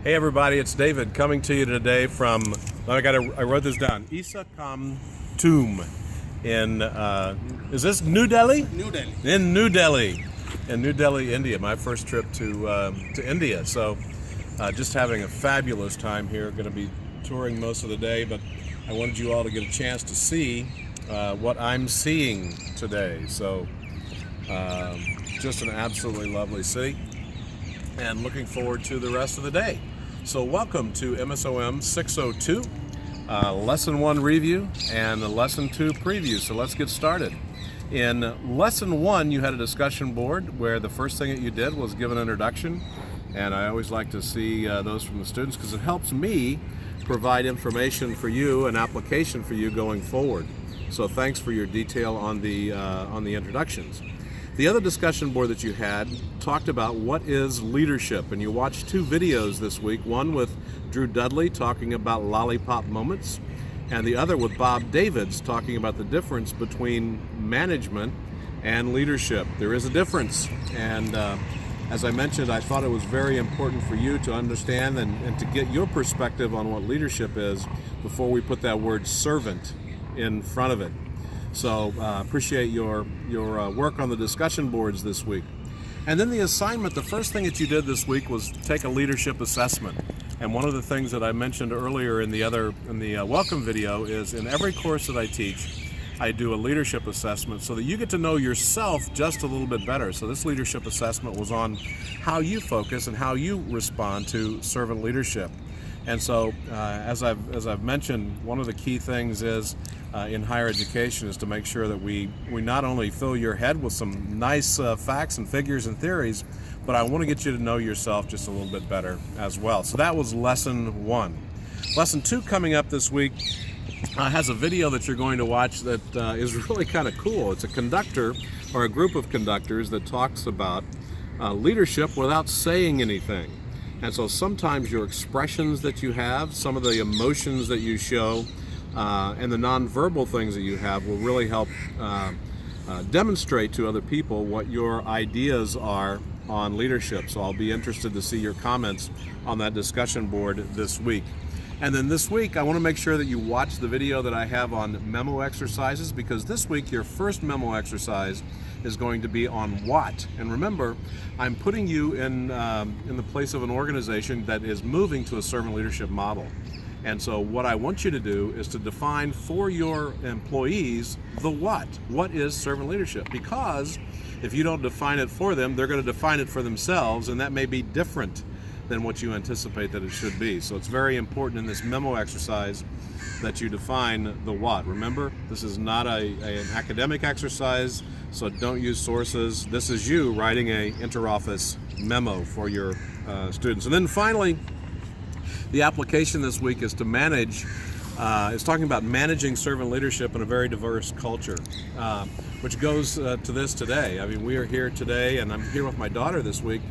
Hey everybody, it's David coming to you today from, I wrote this down, Isa Kam Tomb in, is this New Delhi? New Delhi. In New Delhi, India. My first trip to India. So just having a fabulous time here. Going to be touring most of the day, but I wanted you all to get a chance to see what I'm seeing today. So just an absolutely lovely city, and looking forward to the rest of the day. So welcome to MSOM 602, Lesson 1 review and the Lesson 2 preview. So let's get started. In Lesson 1, you had a discussion board where the first thing that you did was give an introduction. And I always like to see those from the students because it helps me provide information for you, an application for you going forward. So thanks for your detail on the introductions. The other discussion board that you had talked about what is leadership, and you watched two videos this week, one with Drew Dudley talking about lollipop moments, and the other with Bob Davids talking about the difference between management and leadership. There is a difference, and as I mentioned, I thought it was very important for you to understand and to get your perspective on what leadership is before we put that word servant in front of it. So appreciate your work on the discussion boards this week. And then the assignment, the first thing that you did this week was take a leadership assessment. And one of the things that I mentioned earlier in the welcome video is in every course that I teach, I do a leadership assessment so that you get to know yourself just a little bit better. So this leadership assessment was on how you focus and how you respond to servant leadership. And so, as I've mentioned, one of the key things is in higher education is to make sure that we not only fill your head with some nice facts and figures and theories, but I want to get you to know yourself just a little bit better as well. So that was Lesson 1. Lesson 2 coming up this week has a video that you're going to watch that is really kind of cool. It's a conductor or a group of conductors that talks about leadership without saying anything. And so sometimes your expressions that you have, some of the emotions that you show, and the nonverbal things that you have will really help demonstrate to other people what your ideas are on leadership. So I'll be interested to see your comments on that discussion board this week. And then this week, I want to make sure that you watch the video that I have on memo exercises, because this week your first memo exercise is going to be on what. And remember, I'm putting you in the place of an organization that is moving to a servant leadership model. And so what I want you to do is to define for your employees the what. What is servant leadership? Because if you don't define it for them, they're going to define it for themselves, and that may be different than what you anticipate that it should be. So it's very important in this memo exercise that you define the what. Remember, this is not an academic exercise, so don't use sources. This is you writing an interoffice memo for your students. And then finally, the application this week is to manage, it's talking about managing servant leadership in a very diverse culture, which goes to this today. I mean, we are here today, and I'm here with my daughter this week,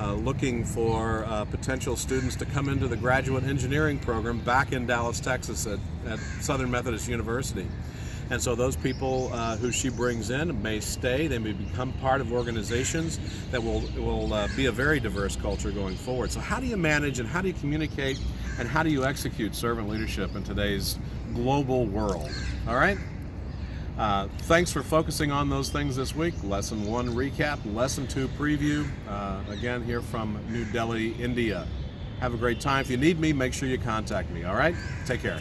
looking for potential students to come into the graduate engineering program back in Dallas, Texas at Southern Methodist University. And so those people who she brings in may stay, they may become part of organizations that will be a very diverse culture going forward. So how do you manage and how do you communicate and how do you execute servant leadership in today's global world? All right? Thanks for focusing on those things this week. Lesson 1 recap, Lesson 2 preview, again here from New Delhi, India. Have a great time. If you need me, make sure you contact me, all right? Take care.